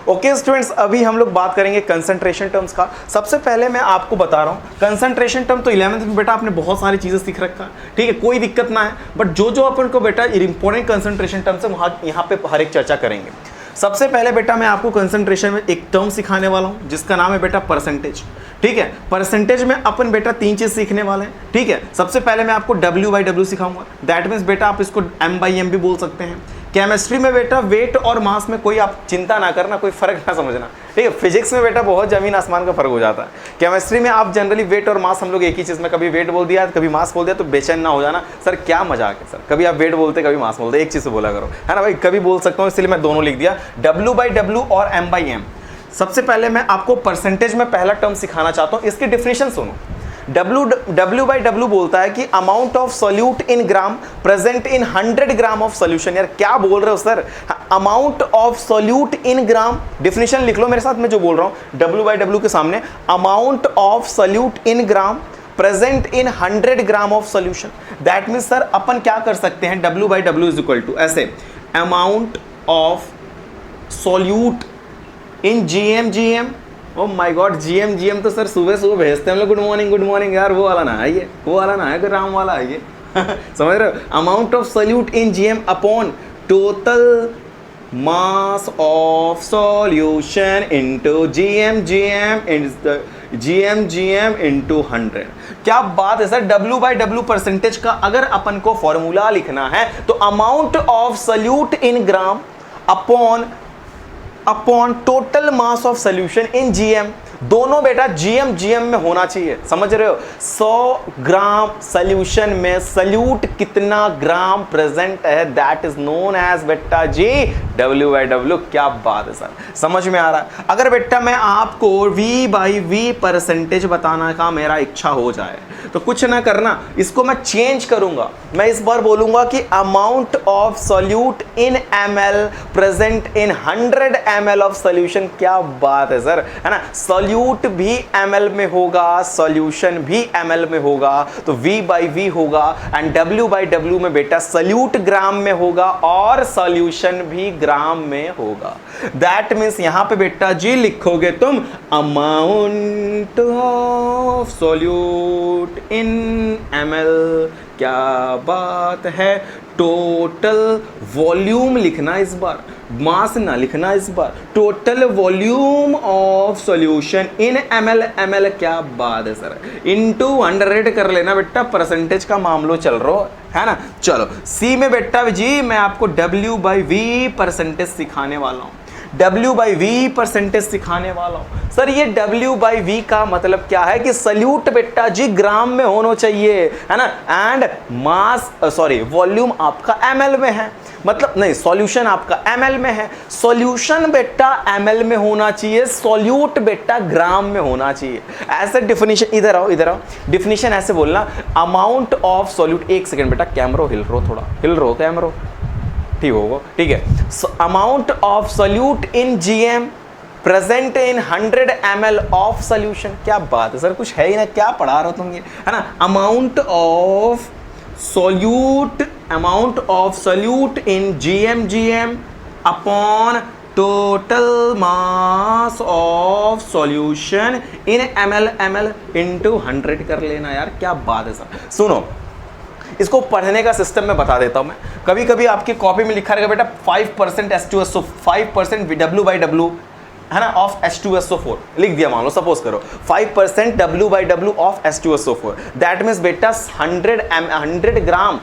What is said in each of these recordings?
Okay students, अभी हम लोग बात करेंगे कंसंट्रेशन टर्म्स का। सबसे पहले मैं आपको बता रहा हूँ कंसंट्रेशन टर्म तो 11th में बेटा आपने बहुत सारी चीजें सीख रखा है, ठीक है, कोई दिक्कत ना है। बट जो जो अपन को बेटा इंपॉर्टेंट कंसंट्रेशन टर्म्स है वहाँ यहाँ पे हर एक चर्चा करेंगे। सबसे पहले बेटा मैं आपको कंसंट्रेशन में एक टर्म सिखाने वाला हूँ जिसका नाम है बेटा परसेंटेज, ठीक है। परसेंटेज में अपन बेटा 3 चीज सीखने वाले हैं, ठीक है। सबसे पहले मैं आपको W/W सिखाऊंगा, दैट मीन्स बेटा आप इसको M/M भी बोल सकते हैं। केमिस्ट्री में बेटा वेट और मास में कोई आप चिंता ना करना, कोई फर्क ना समझना, ठीक है। फिजिक्स में बेटा बहुत जमीन आसमान का फर्क हो जाता है। केमिस्ट्री में आप जनरली वेट और मास हम लोग एक ही चीज में, कभी वेट बोल दिया कभी मास बोल दिया तो बेचैन ना हो जाना, सर क्या मजाक है सर, कभी आप वेट बोलते कभी मास बोलते, एक चीज से बोला करो, है ना भाई। कभी बोल सकता हूँ इसलिए मैं दोनों लिख दिया, W/W और M/M। सबसे पहले मैं आपको परसेंटेज में पहला टर्म सिखाना चाहता हूँ, इसकी डिफिनेशन सुनो। W/W बोलता है कि amount of solute in gram present in 100 gram of solution. यार क्या बोल रहे हो sir, amount of solute in gram, definition लिख लो मेरे साथ, मैं जो बोल रहा हूं W/W के सामने, amount of solute in gram present in 100 gram of solution. That means sir अपन क्या कर सकते हैं, W/W इज इक्वल टू ऐसे, amount of solute in GM oh my god, GM तो सर सुबह सुबह भेजते हैं हम लोग, गुड मॉर्निंग यार, वो वाला ना है ये, वो वाला ना है, ग्राम वाला है ये समझ रहे हो। Amount of solute in GM upon total mass of solution into GM into 100। क्या बात है सर, W/W परसेंटेज का अगर अपन को फॉर्मूला लिखना है तो amount of solute in gram upon total mass of solution in GM, दोनों बेटा GM में होना चाहिए, समझ रहे हो। 100 ग्राम सोल्यूशन में सोल्यूट कितना ग्राम प्रेजेंट है, दैट इज नोन एज बेटा जी W/W। क्या बात है सर, समझ में आ रहा है। अगर बेटा मैं आपको V/V परसेंटेज बताना का मेरा इच्छा हो जाए तो कुछ ना करना, इसको मैं चेंज करूंगा, मैं इस बार बोलूंगा कि amount of solute in ml present in 100 ml of solution. क्या बात है सर, है ना। सोल्यूट भी ml में होगा, सोल्यूशन भी ml में होगा, तो V/V होगा, एंड W/W में बेटा सोल्यूट ग्राम में होगा और सोल्यूशन भी ग्राम में होगा। दैट मीन्स यहां पे बेटा जी लिखोगे तुम amount of solute in ml। क्या बात है, टोटल वॉल्यूम लिखना इस बार, मास ना लिखना इस बार, total volume of solution in ml। क्या बात है सर, इनटू 100 कर लेना बेटा, परसेंटेज का मामलो चल रहा है ना। चलो सी में बेटा जी मैं आपको W/V परसेंटेज सिखाने वाला हूं, W/V परसेंटेज सिखाने वाला हूं। सर ये W/V का मतलब क्या है कि सोल्यूट बेटा जी ग्राम में होना चाहिए, है ना, एंड मास वॉल्यूम आपका ml में है, मतलब नहीं सॉल्यूशन आपका ml में है, सॉल्यूशन बेटा ml में होना चाहिए, सॉल्यूट बेटा ग्राम में होना चाहिए। ऐसे डिफिनेशन, इधर आओ डिफिनेशन ऐसे बोलना, अमाउंट ऑफ सॉल्यूट, एक सेकंड बेटा कैमरा हिल रहो कैमरा, ठीक है। Amount of solute in GM present in 100 ml of solution. क्या बात है सर, कुछ है ही ना, क्या पढ़ा रहे हो तुम ये, है ना। Amount of solute in GM upon total mass of solution in ml into 100 कर लेना। यार क्या बात है सर, सुनो इसको पढ़ने का सिस्टम में बता देता हूं मैं। कभी कभी आपकी कॉपी में लिखा रहेगा बेटा 5% H2SO, 5% W/W, है ना, ऑफ H2SO4 लिख दिया, मान लो सपोज करो 5% W/W of H2SO4। That means बेटा 100 ग्राम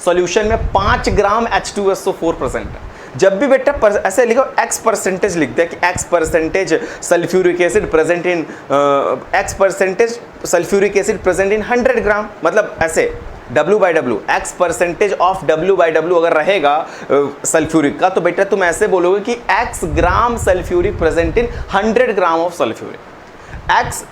सॉल्यूशन में 5 ग्राम H2SO4 प्रेजेंट है। जब भी बेटा ऐसे लिखो X परसेंटेज लिख दे कि X percentage sulphuric acid present in X percentage sulphuric acid present in 100 ग्राम, मतलब ऐसे W/W, X percentage of W/W अगर रहेगा सल्फ्यूरिक का, तो बेटा तुम ऐसे बोलोगे कि X gram sulphuric present in 100 gram of sulphuric. X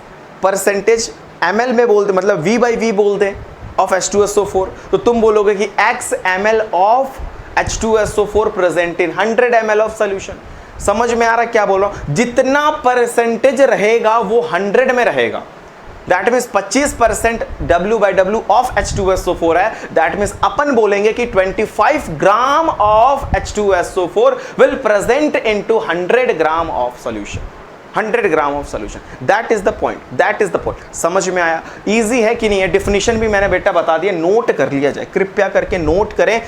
percentage ml में बोलते, मतलब V/V बोलते ऑफ H2SO4, तो तुम बोलोगे कि X ml of H2SO4 present in 100 ml of solution. समझ में आ रहा क्या बोल रहा हूं, जितना परसेंटेज रहेगा वो 100 में रहेगा, that means 25% W/W of H2SO4 है, दैट मीन्स अपन बोलेंगे कि 25 gram of H2SO4 will present into 100 gram of solution, 100 gram of solution. That is the point, that is the point. समझ में आया? इजी है कि नहीं है? डेफिनेशन भी मैंने बेटा बता दिया, नोट कर लिया जाए, कृपया करके नोट करें।